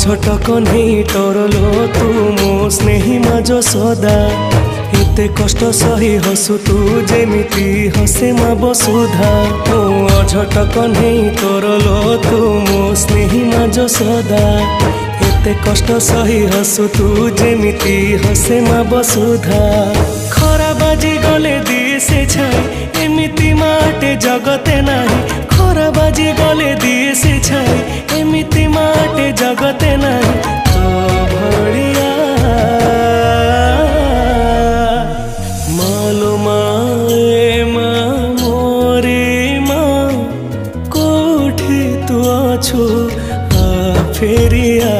अझटक नहीं टरलो तू मो स्नेही माज सदा एते कष्ट सही हसु तू जेमिति हसे मा बसुधा मो अझटक नहीं टरलो तू मो स्नेही माज सदा एते कष्ट सही हसु तू जेमिति हसे मा बसुधा खरा बाजी गले दिए छाई एमिति माटे जगते नाही खरा बाजी गले दिए छाई एमिति माटे जगते नाही तो भड़िया मालो माए मा मोरे मा कोठी तू अछु आ फेरिया।